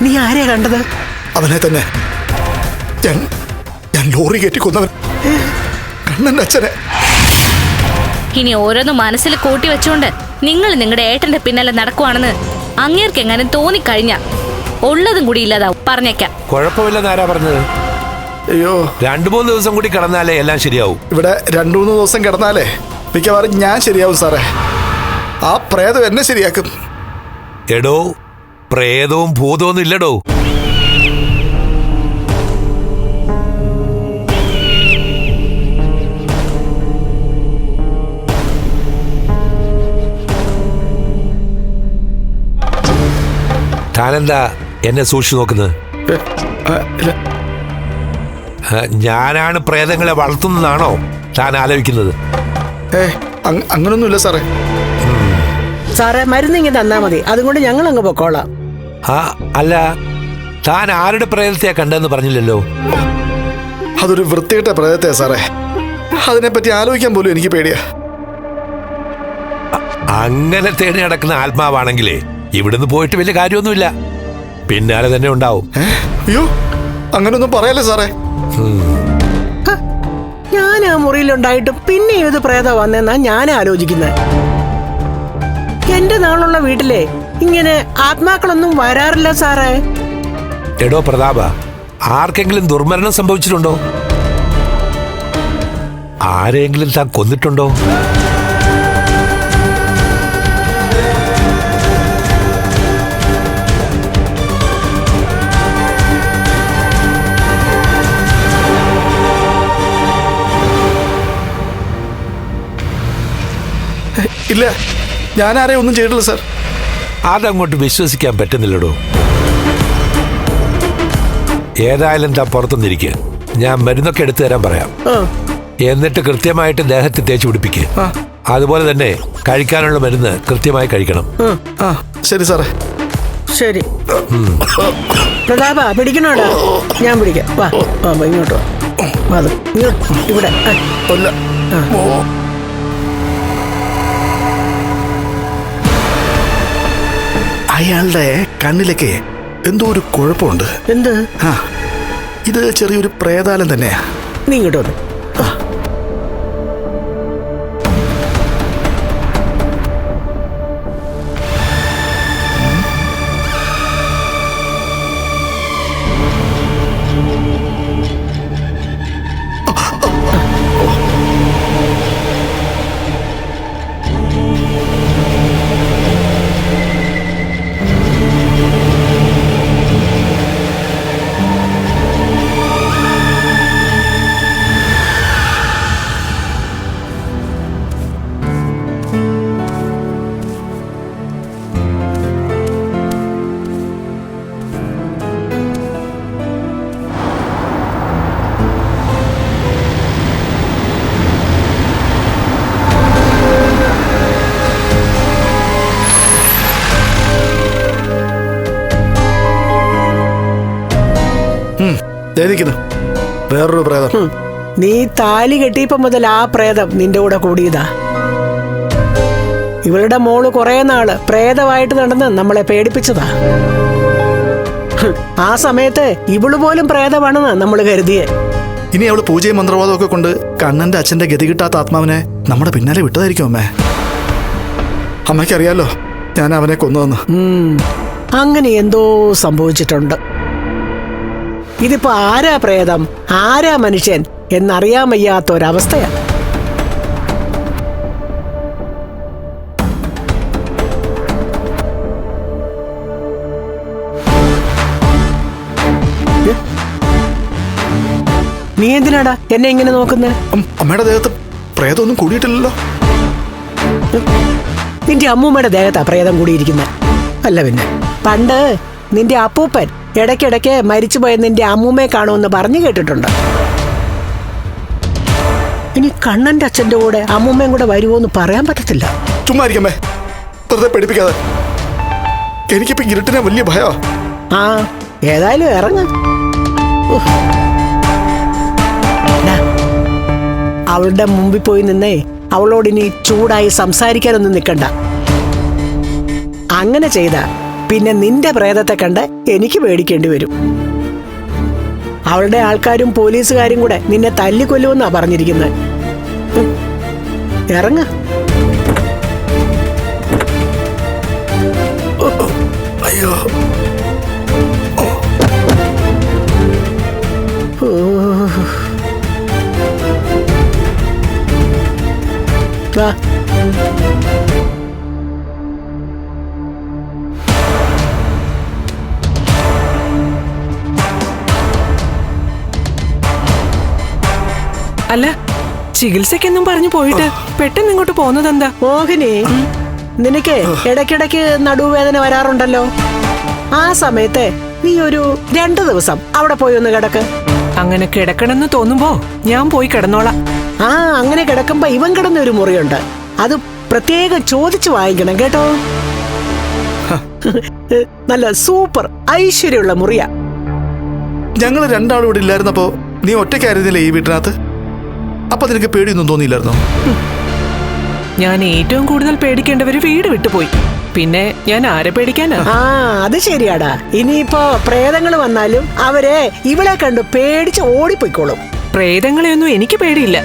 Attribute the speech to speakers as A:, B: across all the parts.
A: നീ ആരെയാ കണ്ടത്?
B: അവനെ തന്നെ. ഞാൻ ലോറി കയറ്റി കൊന്നവൻ, കണ്ണന്റെ അച്ഛനെ.
C: ഇനി ഓരോന്ന് മനസ്സിൽ കൂട്ടി വെച്ചുകൊണ്ട് നിങ്ങൾ നിങ്ങളുടെ ഏട്ടന്റെ പിന്നാലെ നടക്കുവാണെന്ന് അങ്ങേർക്ക് എങ്ങനെ തോന്നിക്കഴിഞ്ഞ ഉള്ളതും കൂടി ഇല്ലാതാവും. പറഞ്ഞേക്കാം.
D: കുഴപ്പമില്ലെന്ന് ആരാ പറഞ്ഞത്?
B: അയ്യോ,
D: 2-3 ദിവസം കൂടി കിടന്നാലേ എല്ലാം ശരിയാവും.
B: ഇവിടെ 2-3 ദിവസം കിടന്നാലേ മിക്കവാറും ഞാൻ ശരിയാവും സാറേ. ആ പ്രേതം എന്നെ ശരിയാക്കും.
D: എടോ, പ്രേതവും ഭൂതമൊന്നും ഇല്ലടോ. താനെന്താ എന്നെ സൂക്ഷിച്ചു നോക്കുന്നത്? ഞാനാണ് പ്രേതങ്ങളെ വളർത്തുന്നതാണോ താൻ ആലോചിക്കുന്നത്?
B: അങ്ങനൊന്നുമില്ല സാറേ.
A: സാറേ, മരുന്നിങ്ങി തന്നാ മതി, അതുകൊണ്ട് ഞങ്ങൾ അങ്ങ് പൊക്കോളാം.
D: അല്ല, താൻ ആരുടെ പ്രേതത്തെയാ കണ്ടെന്ന് പറഞ്ഞില്ലല്ലോ.
B: അതൊരു വൃത്തികെട്ട പ്രേതത്തെയാ സാറേ. അതിനെപ്പറ്റി ആലോചിക്കാൻ പോലും എനിക്ക് പേടിയാ.
D: അങ്ങനെ തേടി നടക്കുന്ന ആത്മാവാണെങ്കിലേ ഇവിടുന്ന് പോയിട്ട് വലിയ കാര്യമൊന്നുമില്ല, പിന്നാലെ തന്നെ ഉണ്ടാവും.
B: അയ്യോ, അങ്ങനൊന്നും പറയല്ലേ സാറേ.
A: ഞാൻ ആ മുറിയിലുണ്ടായിട്ടും പിന്നെ ഏത് പ്രേതം വന്നെന്നാ ഞാൻ ആലോചിക്കുന്നത്. എന്റെ നാളുള്ള വീട്ടിലെ ഇങ്ങനെ ആത്മാക്കളൊന്നും വരാറില്ല സാറേ.
D: എടോ പ്രതാപ, ആർക്കെങ്കിലും ദുർമരണം സംഭവിച്ചിട്ടുണ്ടോ? ആരെങ്കിലും താൻ കൊന്നിട്ടുണ്ടോ?
B: ഇല്ല, ഞാൻ ആരെയും ഒന്നും ചെയ്തിട്ടില്ല സാർ.
D: അതങ്ങോട്ട് വിശ്വസിക്കാൻ പറ്റുന്നില്ലടോ. ഏതായാലും താൻ പുറത്തുനിന്നിരിക്കുക, ഞാൻ മരുന്നൊക്കെ എടുത്തു തരാൻ പറയാം. എന്നിട്ട് കൃത്യമായിട്ട് ദേഹത്ത് തേച്ച് പിടിപ്പിക്കുക. അതുപോലെ തന്നെ കഴിക്കാനുള്ള മരുന്ന് കൃത്യമായി കഴിക്കണം.
B: ശരി സാറേ.
A: ശരി പ്രതാപ, പിടിക്കണോടാ? ഞാൻ പിടിക്കാം. വാ ഇങ്ങോട്ട് വാ. ഇവിടെ
B: അയാളുടെ കണ്ണിലൊക്കെ എന്തോ ഒരു കുഴപ്പമുണ്ട്.
A: എന്ത്?
B: ഇത് ചെറിയൊരു പ്രേതാലം തന്നെയാ.
A: നീ ഇങ്ങോട്ട് വന്നു.
B: വേറൊരു പ്രേതം.
A: നീ താലി കെട്ടിയപ്പോ മുതൽ ആ പ്രേതം നിന്റെ കൂടെ കൂടിയതാ. ഇവളുടെ മോള് കുറെ നാള് പ്രേതമായിട്ട് നടന്ന് നമ്മളെ പേടിപ്പിച്ചതാ. ആ സമയത്ത് ഇവള് പോലും പ്രേതമാണെന്ന് നമ്മൾ കരുതിയേ.
B: ഇനി അവള് പൂജയും മന്ത്രവാദവും ഒക്കെ കൊണ്ട് കണ്ണന്റെ അച്ഛന്റെ ഗതി കിട്ടാത്ത ആത്മാവിനെ നമ്മുടെ പിന്നാലെ വിട്ടതായിരിക്കും അമ്മേ. അമ്മയ്ക്കറിയാലോ ഞാൻ അവനെ കൊന്നുവന്ന്.
A: അങ്ങനെ എന്തോ സംഭവിച്ചിട്ടുണ്ട്. ഇതിപ്പോ ആരാ പ്രേതം ആരാ മനുഷ്യൻ എന്നറിയാൻ വയ്യാത്തൊരവസ്ഥയാ. നീ എന്തിനാടാ എന്നെ ഇങ്ങനെ നോക്കുന്നത്?
B: അമ്മയുടെ ദേഹത്ത് പ്രേതമൊന്നും കൂടിയിട്ടില്ലല്ലോ.
A: നിന്റെ അമ്മൂമ്മയുടെ ദേഹത്താ പ്രേതം കൂടിയിരിക്കുന്നത്. അല്ല പിന്നെ പണ്ട് നിന്റെ അപ്പൂപ്പൻ ഇടയ്ക്കിടയ്ക്ക് മരിച്ചുപോയ നിന്റെ അമ്മൂമ്മയെ കാണുമെന്ന് പറഞ്ഞു കേട്ടിട്ടുണ്ട്. ഇനി കണ്ണന്റെ അച്ഛന്റെ കൂടെ അമ്മൂമ്മയും കൂടെ വരുമോന്ന് പറയാൻ പറ്റത്തില്ല.
B: ചുമ്മാ ഇരിക്കമ്മേ, വെറുതെ പേടിപ്പിക്കാതെ. എനിക്കിപ്പോ ഇരുട്ടിനെ വലിയ ഭയമാ.
A: ഏതായാലും ഇറങ്ങ. അവളുടെ മുമ്പിൽ പോയി നിന്നേ അവളോടിനി ചൂടായി സംസാരിക്കാനൊന്നും നിൽക്കണ്ട. അങ്ങനെ ചെയ്ത പിന്നെ നിന്റെ പ്രേതത്തെ കണ്ട് എനിക്ക് പേടിക്കേണ്ടി വരും. അവളുടെ ആൾക്കാരും പോലീസുകാരും കൂടെ നിന്നെ തല്ലിക്കൊല്ലുമെന്നാ പറഞ്ഞിരിക്കുന്നത്. ഇറങ്ങ.
B: അയ്യോ,
A: വാ.
E: അല്ല, ചികിത്സക്കൊന്നും പറഞ്ഞു പോയിട്ട് പെട്ടെന്ന് ഇങ്ങോട്ട് പോകുന്നതെന്താ?
A: മോഹിനി, നിനക്ക് ഇടയ്ക്കിടയ്ക്ക് നടുവേദന വരാറുണ്ടല്ലോ. ആ സമയത്ത് നീ ഒരു 2 ദിവസം അവിടെ പോയി ഒന്ന് കിടക്ക്.
E: അങ്ങനെ കിടക്കണമെന്ന് തോന്നുമ്പോ ഞാൻ പോയി കിടന്നോളാം.
A: ആ, അങ്ങനെ കിടക്കുമ്പോ ഇവൻ കിടന്ന ഒരു മുറിയുണ്ട്. അത് പ്രത്യേകം ചോദിച്ചു വാങ്ങിക്കണം കേട്ടോ. നല്ല സൂപ്പർ ഐശ്വര്യമുള്ള മുറിയാ.
B: ഞങ്ങൾ രണ്ടാളും ഇവിടെ ഇല്ലായിരുന്നപ്പോ നീ ഒറ്റയ്ക്കായിരുന്നില്ലേ ഈ വീട്ടിനകത്ത്? അപ്പൊ നിനക്ക് പേടിയൊന്നും തോന്നിയില്ലായിരുന്നോ?
E: ഞാൻ ഏറ്റവും കൂടുതൽ പേടിക്കേണ്ടവര് വീട് വിട്ടുപോയി. പിന്നെ ഞാൻ ആരെ പേടിക്കാനാ?
A: ആ, അത് ശരിയാടാ. ഇനിയിപ്പോ പ്രേതങ്ങൾ വന്നാലും അവരെ ഇവളെ കണ്ടു പേടിച്ച് ഓടിപ്പോയിക്കോളും.
E: പ്രേതങ്ങളെയൊന്നും എനിക്ക് പേടിയില്ല.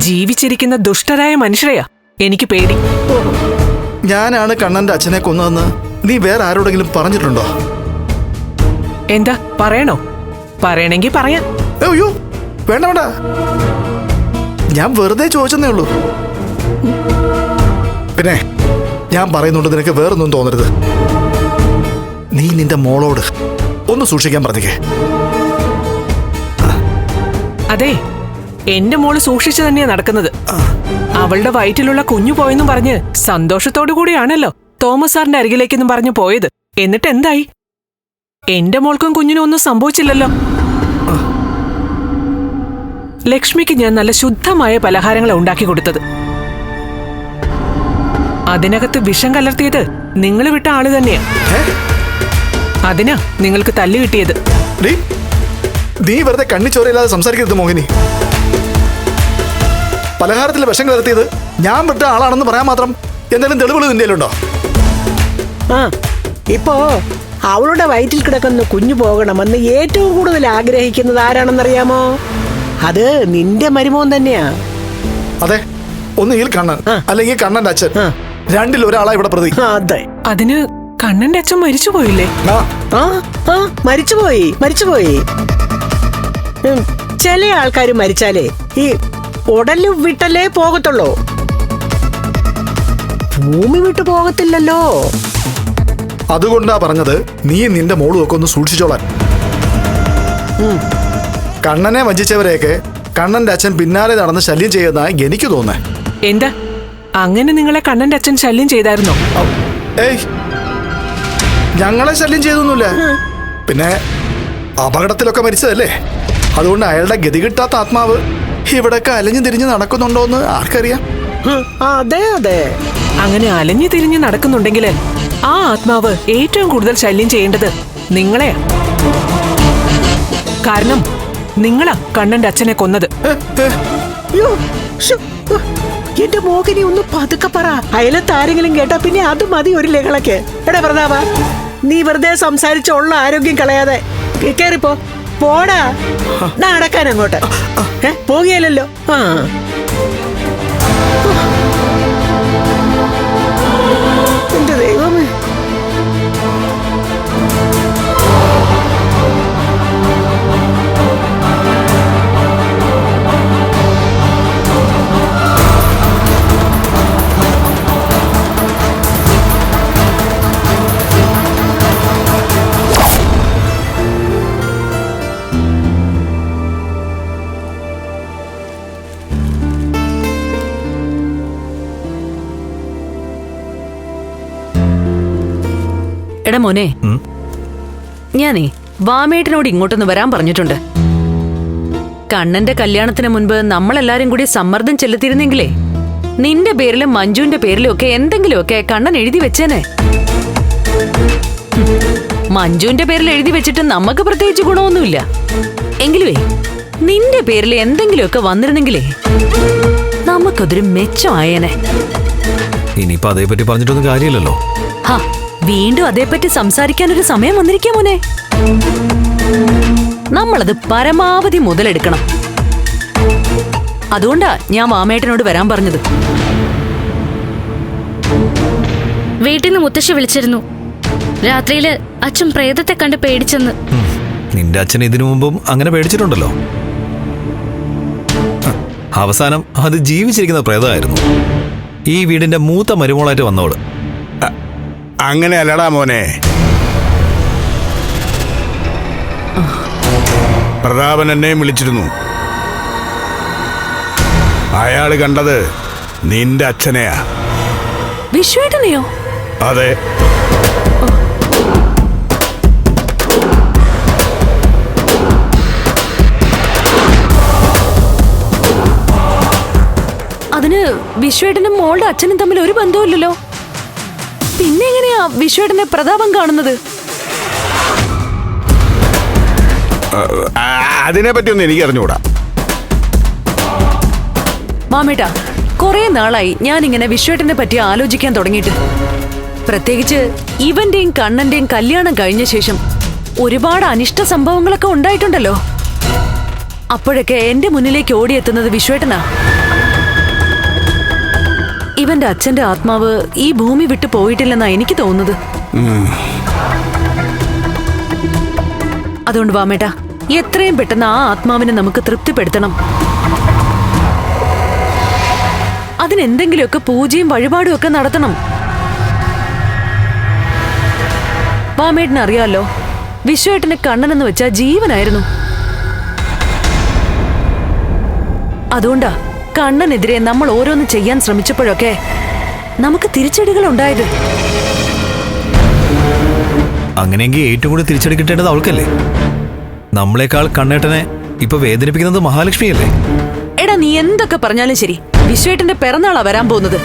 E: ജീവിച്ചിരിക്കുന്ന ദുഷ്ടരായ മനുഷ്യരെയാ എനിക്ക് പേടി.
B: ഞാനാണ് കണ്ണന്റെ അച്ഛനെ കൊന്നതെന്ന് നീ വേറെ ആരോടെങ്കിലും പറഞ്ഞിട്ടുണ്ടോ?
E: എന്താ പറയണോ? പറയണെങ്കി പറയാം.
B: അയ്യോ, വേണ്ട വേണ്ട, ഞാൻ വെറുതെ ചോദിച്ചെന്നേ ഉള്ളൂ. പിന്നെ ഞാൻ പറയുന്നുണ്ട്, നിനക്ക് വേറൊന്നും തോന്നരുത്. നീ നിന്റെ മോളോട് ഒന്ന് സൂക്ഷിക്കാൻ പറഞ്ഞേ.
E: അതെ, എന്റെ മോള് സൂക്ഷിച്ചു തന്നെയാ നടക്കുന്നത്. അവളുടെ വയറ്റിലുള്ള കുഞ്ഞു പോയെന്നും പറഞ്ഞ് സന്തോഷത്തോടു കൂടിയാണല്ലോ തോമസ് സാറിന്റെ അരികിലേക്കെന്നും പറഞ്ഞു പോയത്. എന്നിട്ട് എന്തായി? എന്റെ മോൾക്കും കുഞ്ഞിനും ഒന്നും സംഭവിച്ചില്ലല്ലോ. ലക്ഷ്മിക്ക് ഞാൻ നല്ല ശുദ്ധമായ പലഹാരങ്ങളാണ് ഉണ്ടാക്കി കൊടുത്തത്. അതിനകത്ത് വിഷം കലർത്തിയത് നിങ്ങൾ വിട്ട ആള് തന്നെയാ. അതിനാ നിങ്ങൾക്ക് തല്ല് കിട്ടിയത്.
B: നീ വെറുതെ കണ്ണിച്ചോരയില്ലാതെ സംസാരിക്കരുത് മോഹിനി. പലഹാരത്തിൽ വിഷം കലർത്തിയത് ഞാൻ വിട്ട ആളാണെന്ന് പറയാൻ മാത്രം എന്തെങ്കിലും തെളിവുകൾ നിന്റെ കയ്യിലുണ്ടോ?
A: ആ, ഇപ്പോ അവളുടെ വയറ്റിൽ കിടക്കുന്ന കുഞ്ഞു പോകണമെന്ന് ഏറ്റവും കൂടുതൽ ആഗ്രഹിക്കുന്നത് ആരാണെന്നറിയാമോ? അത് നിന്റെ മരുമോൻ തന്നെയാ.
B: അതെ, ഒന്നുകിൽ കണ്ണൻ അല്ലെങ്കിൽ കണ്ണന്റെ അച്ഛൻ. രണ്ടിൽ ഒരാളാ ഇവിടെ പ്രതി.
A: അതെ.
E: അതിന് കണ്ണന്റെ അച്ഛൻ മരിച്ചുപോയില്ലേ?
A: മരിച്ചുപോയി. ചില ആൾക്കാർ മരിച്ചാലേ ഈ ഉടല് വിട്ടല്ലേ പോകത്തുള്ളൂ, ഭൂമി വിട്ടു പോകത്തില്ലല്ലോ.
B: അതുകൊണ്ടാ പറഞ്ഞത് നീ നിന്റെ മോളും ഒക്കെ ഒന്ന് സൂക്ഷിച്ചോളാൻ. കണ്ണനെ വഞ്ചിച്ചവരെയൊക്കെ കണ്ണന്റെ അച്ഛൻ പിന്നാലെ നടന്ന് ശല്യം ചെയ്യുന്ന എനിക്ക് തോന്നേ.
E: എന്താ, അങ്ങനെ നിങ്ങളെ കണ്ണന്റെ അച്ഛൻ ശല്യം ചെയ്തായിരുന്നോ?
B: ഏയ്, ഞങ്ങളെ ശല്യം ചെയ്തൊന്നുമില്ല. പിന്നെ അപകടത്തിലൊക്കെ മരിച്ചതല്ലേ. അതുകൊണ്ട് അയാളുടെ ഗതി കിട്ടാത്ത ആത്മാവ് ഇവിടൊക്കെ അലഞ്ഞു തിരിഞ്ഞ് നടക്കുന്നുണ്ടോന്ന് ആർക്കറിയാം.
A: അതെ അതെ,
E: അങ്ങനെ അലഞ്ഞു തിരിഞ്ഞ് നടക്കുന്നുണ്ടെങ്കിൽ ആ ആത്മാവ് ഏറ്റവും കൂടുതൽ ശല്യം ചെയ്യേണ്ടത് നിങ്ങളെയാ. കാരണം നിങ്ങളാ കണ്ണന്റെ അച്ഛനെ കൊന്നത്.
A: എന്റെ മോഹിനി ഒന്ന് പതുക്കെ പറ. അയലത്ത് ആരെങ്കിലും കേട്ടാ പിന്നെ അത് മതി ഒരു ലഹളക്ക്. എടാ പ്രതാപ, നീ വെറുതെ സംസാരിച്ചുള്ള ആരോഗ്യം കളയാതെ കേറിപ്പോ. പോടാ, നടക്കാൻ അങ്ങോട്ട്. പോകുകയല്ലോ. ആ, എന്റെ ദൈവമേ.
F: എടാ മോനെ, ഞാനേ വാമേട്ടനോട് ഇങ്ങോട്ടൊന്ന് വരാൻ പറഞ്ഞിട്ടുണ്ട്. കണ്ണന്റെ കല്യാണത്തിന് മുൻപ് നമ്മളെല്ലാരും കൂടി സമ്മർദ്ദം ചെലുത്തിയിരുന്നെങ്കിലേ നിന്റെ പേരിലും മഞ്ജുവിന്റെ പേരിലും ഒക്കെ എന്തെങ്കിലുമൊക്കെ കണ്ണൻ എഴുതി വെച്ചേനെ. മഞ്ജുവിന്റെ പേരിൽ എഴുതി വെച്ചിട്ട് നമുക്ക് പ്രത്യേകിച്ച് ഗുണമൊന്നുമില്ല. എങ്കിലുവേ നിന്റെ പേരിൽ എന്തെങ്കിലുമൊക്കെ വന്നിരുന്നെങ്കിലേ നമുക്കതൊരു മെച്ചമായേനെ.
G: ഇനിയിപ്പോ അതേപറ്റി പറഞ്ഞിട്ടൊന്നും കാര്യമില്ലല്ലോ.
F: ഹാ, വീണ്ടും അതേപ്പറ്റി സംസാരിക്കാനൊരു സമയം വന്നിരിക്കാം മോനെ. നമ്മളത് പരമാവധി മുതലെടുക്കണം. അതുകൊണ്ടാ ഞാൻ വാമേട്ടനോട് വരാൻ പറഞ്ഞത്.
C: വീട്ടിൽ നിന്ന് മുത്തശ്ശി വിളിച്ചിരുന്നു. രാത്രിയില് അച്ഛൻ പ്രേതത്തെ കണ്ട് പേടിച്ചെന്ന്.
G: നിന്റെ അച്ഛൻ ഇതിനു മുമ്പും അങ്ങനെ പേടിച്ചിട്ടുണ്ടല്ലോ. അവസാനം അത് ജീവിച്ചിരിക്കുന്ന പ്രേതമായിരുന്നു. ഈ വീടിന്റെ മൂത്ത മരുമോളായിട്ട് വന്നോള്.
H: അങ്ങനെ അല്ലടാ മോനെ. പ്രതാപൻ എന്നെയും വിളിച്ചിരുന്നു. അയാള് കണ്ടത് നിന്റെ അച്ഛനെയാ.
F: വിശ്വേട്ടനെയോ?
H: അതെ.
F: അതിന് വിശ്വേട്ടനും മോളുടെ അച്ഛനും തമ്മിൽ ഒരു ബന്ധവുമില്ലല്ലോ. പിന്നെ എങ്ങനെയാ വിശ്വേട്ടനെ പ്രതാപം കാണുന്നത്?
H: അതിനെ പറ്റിയൊന്നും എനിക്ക് അറിഞ്ഞുകൂടാ.
F: മാമേട്ടാ, കുറെ നാളായി ഞാൻ ഇങ്ങനെ വിശ്വേട്ടനെ പറ്റി ആലോചിക്കാൻ തുടങ്ങിയിട്ട്. പ്രത്യേകിച്ച് ഇവന്റെയും കണ്ണന്റെയും കല്യാണം കഴിഞ്ഞ ശേഷം ഒരുപാട് അനിഷ്ട സംഭവങ്ങളൊക്കെ ഉണ്ടായിട്ടുണ്ടല്ലോ. അപ്പോഴൊക്കെ എന്റെ മുന്നിലേക്ക് ഓടിയെത്തുന്നത് വിശ്വേട്ടനാ. ഇവന്റെ അച്ഛന്റെ ആത്മാവ് ഈ ഭൂമി വിട്ടു പോയിട്ടില്ലെന്നാ എനിക്ക് തോന്നുന്നത്. അതുകൊണ്ട് വാമേട്ടാ, എത്രയും പെട്ടെന്ന് ആ ആത്മാവിനെ നമുക്ക് തൃപ്തിപ്പെടുത്തണം. അതിനെന്തെങ്കിലുമൊക്കെ പൂജയും വഴിപാടും ഒക്കെ നടത്തണം. വാമേട്ടന് അറിയാലോ, വിശ്വേട്ടന് കണ്ണനെന്ന് വെച്ചാ ജീവനായിരുന്നു. അതുകൊണ്ടാ കണ്ണനെതിരെ നമ്മൾ ഓരോന്ന് ചെയ്യാൻ ശ്രമിച്ചപ്പോഴൊക്കെ നമുക്ക് തിരിച്ചടികൾ ഉണ്ടായത്.
G: അങ്ങനെയെങ്കിൽ ഏറ്റവും കൂടുതൽ തിരിച്ചടി കിട്ടേണ്ടത് അവൾക്കല്ലേ? നമ്മളെക്കാൾ കണ്ണേട്ടനെ ഇപ്പൊ വേദനിപ്പിക്കുന്നത് മഹാലക്ഷ്മിയല്ലേ?
F: എടാ, നീ എന്തൊക്കെ പറഞ്ഞാലും ശരി, വിശ്വേട്ടന്റെ പിറന്നാളാ വരാൻ പോകുന്നത്.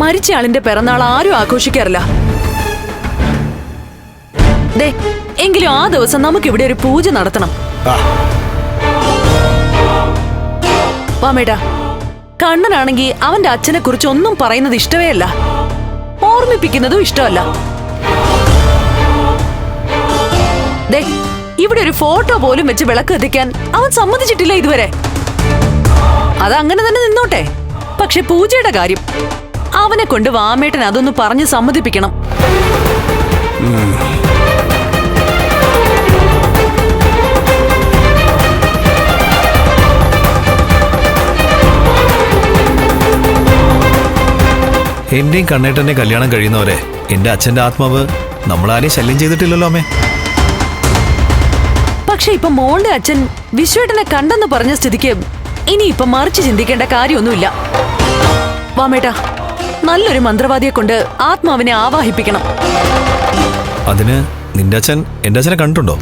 F: മരിച്ച ആളിന്റെ പിറന്നാൾ ആരും ആഘോഷിക്കാറില്ല. ദേ, എങ്കിലും ആ ദിവസം നമുക്കിവിടെ ഒരു പൂജ നടത്തണം. വാമേട്ടാ, കണ്ണനാണെങ്കിൽ അവന്റെ അച്ഛനെ കുറിച്ച് ഒന്നും പറയുന്നത് ഇഷ്ടമേ അല്ല, ഓർമ്മിപ്പിക്കുന്നതും ഇഷ്ടമല്ല. ദേ, ഇവിടെ ഒരു ഫോട്ടോ പോലും വെച്ച് വിളക്ക് എത്തിക്കാൻ അവൻ സമ്മതിച്ചിട്ടില്ല ഇതുവരെ. അതങ്ങനെ തന്നെ നിന്നോട്ടെ. പക്ഷെ പൂജയുടെ കാര്യം അവനെ കൊണ്ട് വാമേട്ടൻ അതൊന്ന് പറഞ്ഞ് സമ്മതിപ്പിക്കണം.
G: എന്റെയും കണ്ണേട്ടന്റെ കല്യാണം കഴിയുന്നവരെ എന്റെ അച്ഛന്റെ ആത്മാവ് നമ്മളാരെയും ശല്യം ചെയ്തിട്ടില്ലല്ലോ അമ്മേ.
F: പക്ഷെ ഇപ്പൊ മോളുടെ അച്ഛൻ വിശ്വേട്ടനെ കണ്ടെന്ന് പറഞ്ഞ സ്ഥിതിക്ക് ഇനി ഇപ്പൊ മറിച്ച് ചിന്തിക്കേണ്ട കാര്യമൊന്നുമില്ല. വാമേട്ടാ, നല്ലൊരു മന്ത്രവാദിയെ കൊണ്ട് ആത്മാവിനെ ആവാഹിപ്പിക്കണം.
G: അതിന് നിന്റെ അച്ഛൻ എന്റെ അച്ഛനെ കണ്ടിട്ടുണ്ടോ?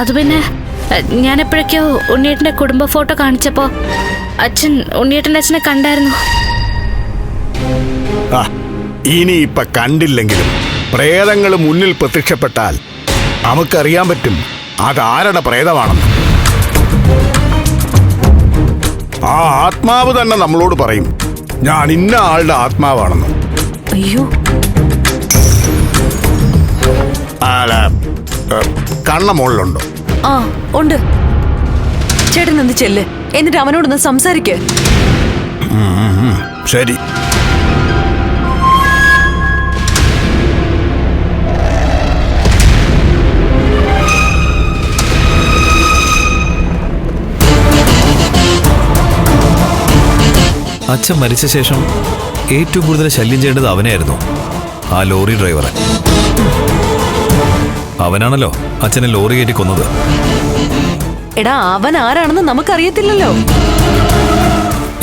C: അത് പിന്നെ ഞാൻ എപ്പോഴൊക്കെയോ ഉണ്ണിയേട്ടന്റെ കുടുംബ ഫോട്ടോ കാണിച്ചപ്പോ അച്ഛൻ ഉണ്ണിയേട്ടന്റെ അച്ഛനെ കണ്ടായിരുന്നു.
H: ഇനി ഇപ്പൊ കണ്ടില്ലെങ്കിലും പ്രേതങ്ങൾ മുന്നിൽ പ്രത്യക്ഷപ്പെട്ടാൽ നമുക്കറിയാൻ പറ്റും അതാരുടെ പ്രേതമാണെന്ന്. ആ ആത്മാവ് തന്നെ നമ്മളോട് പറയും ഞാൻ ഇന്ന ആളുടെ ആത്മാവാണെന്ന്.
F: അയ്യോ,
H: കണ്ണ മുകളിലുണ്ടോ?
F: ആ ഉണ്ട്. ചേട്ടൻ എന്ത് ചെല്ല്, എന്നിട്ട് അവനോടൊന്ന് സംസാരിക്ക്.
H: ശരി.
G: അച്ഛൻ മരിച്ച ശേഷം ഏറ്റവും കൂടുതൽ ശല്യം ചെയ്യേണ്ടത് അവനെയായിരുന്നു, ആ ലോറി ഡ്രൈവറെ. അവനാണല്ലോ അച്ഛനെ ലോറി കയറ്റി കൊന്നത്.
F: എടാ, അവൻ ആരാണെന്ന് നമുക്കറിയത്തില്ലല്ലോ.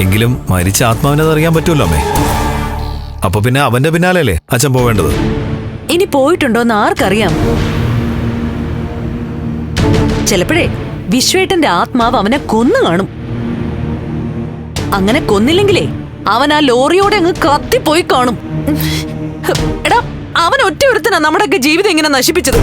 G: എങ്കിലും മരിച്ച ആത്മാവിനെ അറിയാൻ പറ്റുമല്ലോ അമ്മേ. അപ്പൊ പിന്നെ അവന്റെ പിന്നാലെയല്ലേ അച്ഛൻ പോവേണ്ടത്?
F: ഇനി പോയിട്ടുണ്ടോന്ന് ആർക്കറിയാം. ചിലപ്പോഴേ വിശ്വേട്ടന്റെ ആത്മാവ് അവനെ കൊന്നു കാണും. അങ്ങനെ കൊന്നില്ലെങ്കിലേ അവൻ ആ ലോറിയോടെ അങ്ങ് കത്തിപ്പോയി കാണും. എടാ അവൻ ഒറ്റ ഒരുത്തനാ നമ്മുടെയൊക്കെ ജീവിതം ഇങ്ങനെ നശിപ്പിച്ചത്.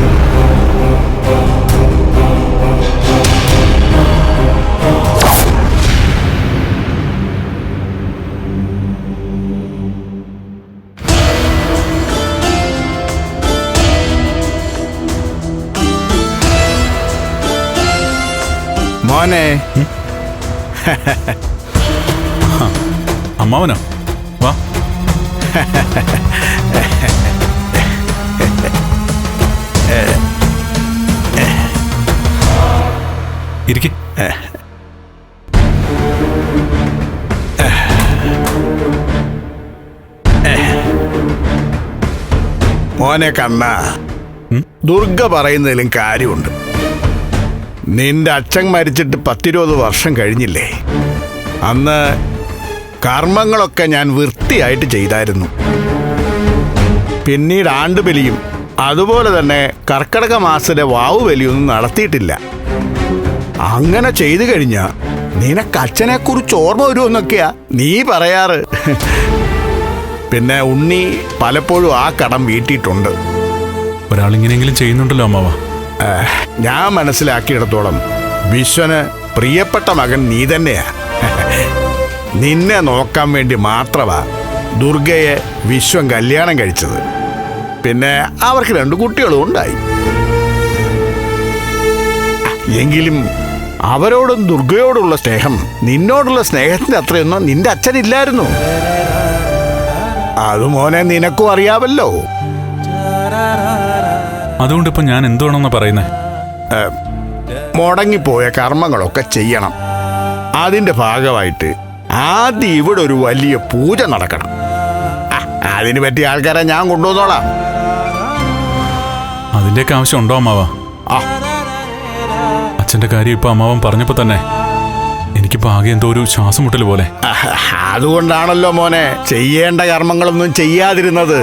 H: മോനെ
I: അമ്മാവനോ? വാ. ഇരിക്ക്.
H: മോനെ കണ്ണ, ദുർഗ പറയുന്നതിലും കാര്യമുണ്ട്. നിന്റെ അച്ഛൻ മരിച്ചിട്ട് 10-20 വർഷം കഴിഞ്ഞില്ലേ? അന്ന് കർമ്മങ്ങളൊക്കെ ഞാൻ വൃത്തിയായിട്ട് ചെയ്തായിരുന്നു. പിന്നീട് ആണ്ടുബലിയും അതുപോലെ തന്നെ കർക്കടക മാസത്തിലെ വാവുബലിയൊന്നും നടത്തിയിട്ടില്ല. അങ്ങനെ ചെയ്തു കഴിഞ്ഞാ നിനക്ക് അച്ഛനെ കുറിച്ച് ഓർമ്മ വരുമെന്നൊക്കെയാ നീ പറയാറ്. പിന്നെ ഉണ്ണി പലപ്പോഴും ആ കടം വീട്ടിയിട്ടുണ്ട്.
I: ഒരാളിങ്ങനെയെങ്കിലും ചെയ്യുന്നുണ്ടല്ലോ അമ്മാവ.
H: ഞാൻ മനസ്സിലാക്കിയിടത്തോളം വിശ്വന് പ്രിയപ്പെട്ട മകൻ നീ തന്നെയാ. നിന്നെ നോക്കാൻ വേണ്ടി മാത്രമാ ദുർഗയെ വിശ്വം കല്യാണം കഴിച്ചത്. പിന്നെ അവർക്ക് 2 കുട്ടികളും ഉണ്ടായി. എങ്കിലും അവരോടും ദുർഗയോടുള്ള സ്നേഹം നിന്നോടുള്ള സ്നേഹത്തിന്റെ അത്രയൊന്നും നിന്റെ അച്ഛനില്ലായിരുന്നു. അത് മോനെ നിനക്കും അറിയാമല്ലോ.
I: അതുകൊണ്ടിപ്പോ ഞാൻ എന്തുവാണെന്നാ പറയുന്നേ?
H: മുടങ്ങിപ്പോയ കർമ്മങ്ങളൊക്കെ ചെയ്യണം. അതിന്റെ ഭാഗമായിട്ട് ആദ്യം ഇവിടെ ഒരു വലിയ പൂജ നടക്കണം. അതിന് പറ്റിയ ആൾക്കാരെ ഞാൻ കൊണ്ടുവന്നോളാം.
I: അതിന്റെയൊക്കെ ആവശ്യം ഉണ്ടോ അമ്മാവ? അച്ഛന്റെ കാര്യം ഇപ്പൊ അമ്മാവൻ പറഞ്ഞപ്പോ തന്നെ എനിക്കിപ്പോ ആകെ എന്തോ ഒരു ശ്വാസം മുട്ടൽ പോലെ.
H: അതുകൊണ്ടാണല്ലോ മോനെ ചെയ്യേണ്ട കർമ്മങ്ങളൊന്നും ചെയ്യാതിരുന്നത്.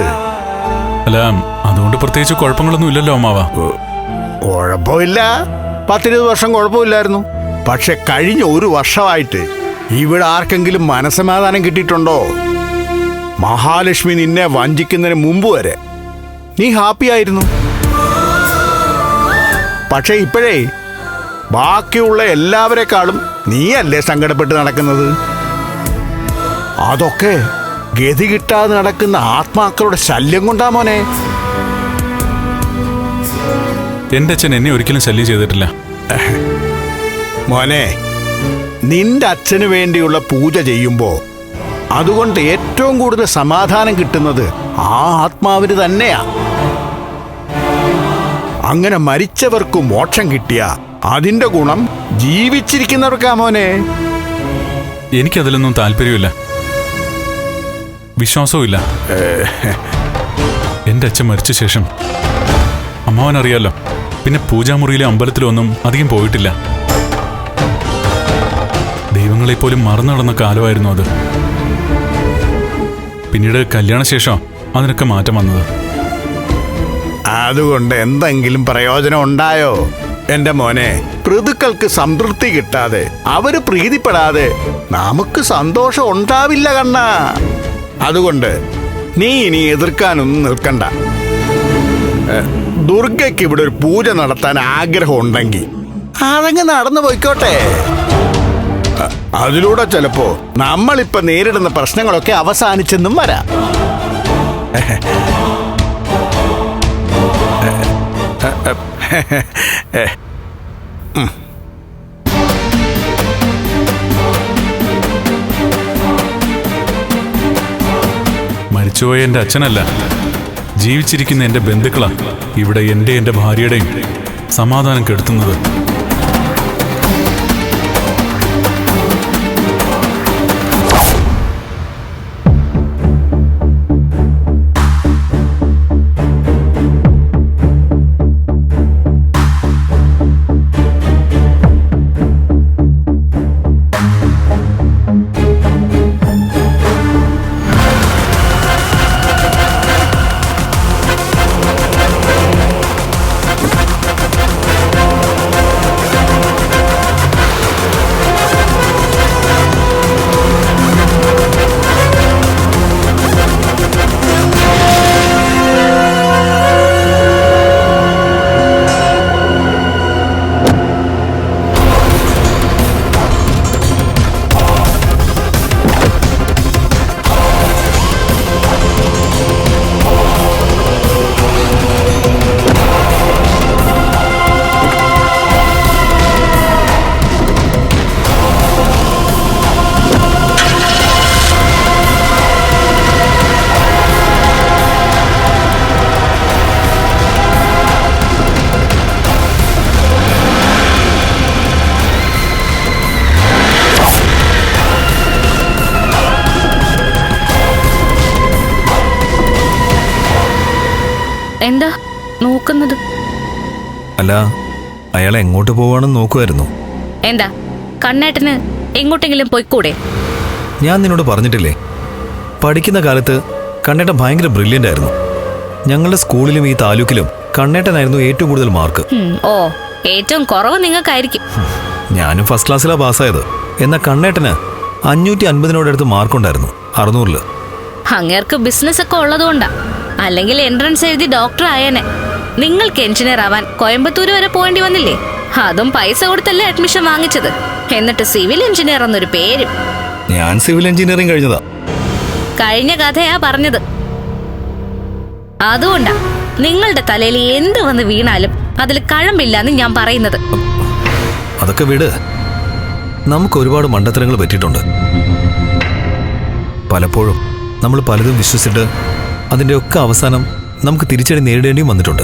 I: അല്ല, അതുകൊണ്ട് പ്രത്യേകിച്ച് കുഴപ്പങ്ങളൊന്നും ഇല്ലല്ലോ അമ്മാവ?
H: കുഴപ്പമില്ല, 10-20 വർഷം കുഴപ്പമില്ലായിരുന്നു. പക്ഷെ കഴിഞ്ഞ 1 വർഷമായിട്ട് ഇവിടെ ആർക്കെങ്കിലും മനസമാധാനം കിട്ടിയിട്ടുണ്ടോ? മഹാലക്ഷ്മി നിന്നെ വഞ്ചിക്കുന്നതിന് മുമ്പ് വരെ നീ ഹാപ്പി ആയിരുന്നു. പക്ഷെ ഇപ്പോഴേ ബാക്കിയുള്ള എല്ലാവരെക്കാളും നീയല്ലേ സങ്കടപ്പെട്ട് നടക്കുന്നത്? അതൊക്കെ ഗതി കിട്ടാതെ നടക്കുന്ന ആത്മാക്കളുടെ ശല്യം കൊണ്ടാ മോനെ.
I: എന്റെ അച്ഛൻ എന്നെ ഒരിക്കലും ശല്യം ചെയ്തിട്ടില്ല
H: മോനെ. നിന്റെ അച്ഛന് വേണ്ടിയുള്ള പൂജ ചെയ്യുമ്പോ അതുകൊണ്ട് ഏറ്റവും കൂടുതൽ സമാധാനം കിട്ടുന്നത് ആ ആത്മാവിന് തന്നെയാ. അങ്ങനെ മരിച്ചവർക്ക് മോക്ഷം കിട്ടിയ അതിന്റെ ഗുണം ജീവിച്ചിരിക്കുന്നവർക്കാ മോനെ.
I: എനിക്കതിലൊന്നും താല്പര്യമില്ല, വിശ്വാസവും ഇല്ല. എന്റെ അച്ഛൻ മരിച്ച ശേഷം അമ്മാവനറിയാലോ, പിന്നെ പൂജാമുറിയിലെ അമ്പലത്തിലൊന്നും അധികം പോയിട്ടില്ല. ദൈവങ്ങളെപ്പോലും മറന്നു നടന്ന കാലമായിരുന്നു അത്. പിന്നീട് കല്യാണശേഷം അതിനൊക്കെ മാറ്റം വന്നത്.
H: അതുകൊണ്ട് എന്തെങ്കിലും പ്രയോജനം ഉണ്ടായോ എന്റെ മോനെ? ഋതുക്കൾക്ക് സംതൃപ്തി കിട്ടാതെ അവര് പ്രീതിപ്പെടാതെ നമുക്ക് സന്തോഷം ഉണ്ടാവില്ല കണ്ണാ. അതുകൊണ്ട് നീ ഇനി എതിർക്കാനൊന്നും നിൽക്കണ്ട. ദുർഗയ്ക്ക് ഇവിടെ ഒരു പൂജ നടത്താൻ ആഗ്രഹം ഉണ്ടെങ്കിൽ അതങ്ങ് നടന്നു പോയിക്കോട്ടെ. അതിലൂടെ ചിലപ്പോ നമ്മളിപ്പോ നേരിടുന്ന പ്രശ്നങ്ങളൊക്കെ അവസാനിച്ചെന്നും വരാം.
I: മരിച്ചുപോയ എന്റെ അച്ഛനല്ല, ജീവിച്ചിരിക്കുന്ന എന്റെ ബന്ധുക്കളാ ഇവിടെ എന്റെ ഭാര്യയുടെയും സമാധാനം കെടുത്തുന്നത്.
G: അല്ല, അയാൾ എങ്ങോട്ട് പോവാണെന്ന് നോക്കുമായിരുന്നു.
C: എന്താ കണ്ണേട്ടന് എങ്ങോട്ടെങ്കിലും പോയിക്കൂടെ?
G: ഞാൻ നിന്നോട് പറഞ്ഞിട്ടില്ലേ, പഠിക്കുന്ന കാലത്ത് കണ്ണേട്ടൻ ഭയങ്കര ബ്രില്യൻ്റ് ആയിരുന്നു. ഞങ്ങളുടെ സ്കൂളിലും ഈ താലൂക്കിലും കണ്ണേട്ടനായിരുന്നു ഏറ്റവും കൂടുതൽ മാർക്ക്.
C: ഓ, ഏറ്റവും കുറവ് നിങ്ങൾക്കായിരിക്കും.
G: ഞാനും ഫസ്റ്റ് ക്ലാസ്സിലാണ് പാസ്സായത്. എന്നാൽ കണ്ണേട്ടന് 550-നോടടുത്ത് മാർക്കുണ്ടായിരുന്നു 600-ല്.
C: അങ്ങേർക്ക് ബിസിനസ് ഒക്കെ ഉള്ളതുകൊണ്ടാ. അല്ലെങ്കിൽ എൻട്രൻസ് എഴുതി ഡോക്ടർ ആയേനെ. നിങ്ങൾക്ക് എഞ്ചിനീയർ ആവാൻ കോയമ്പത്തൂർ വരെ പോകേണ്ടി വന്നില്ലേ? അതും പൈസ കൊടുത്തല്ലേ അഡ്മിഷൻ വാങ്ങിച്ചത്. എന്നിട്ട് സിവിൽ എഞ്ചിനീയർ എന്നൊരു പേരും.
G: ഞാൻ സിവിൽ എഞ്ചിനീയറിംഗ് കഴിഞ്ഞതാ.
C: കഴിഞ്ഞ കഥയാ പറഞ്ഞത്. അതുകൊണ്ടാ നിങ്ങളുടെ തലയിൽ എന്ത് വന്ന് വീണാലും അതിൽ കഴമ്പില്ലാന്ന് ഞാൻ പറയുന്നത്.
G: അതൊക്കെ വിട്. നമുക്ക് ഒരുപാട് മണ്ടത്തരങ്ങൾ പറ്റിയിട്ടുണ്ട്. പലപ്പോഴും നമ്മൾ പലതും വിശ്വസിച്ചിട്ട് അതിൻ്റെ ഒക്കെ അവസാനം നമുക്ക് തിരിച്ചടി നേരിടേണ്ടിയും വന്നിട്ടുണ്ട്.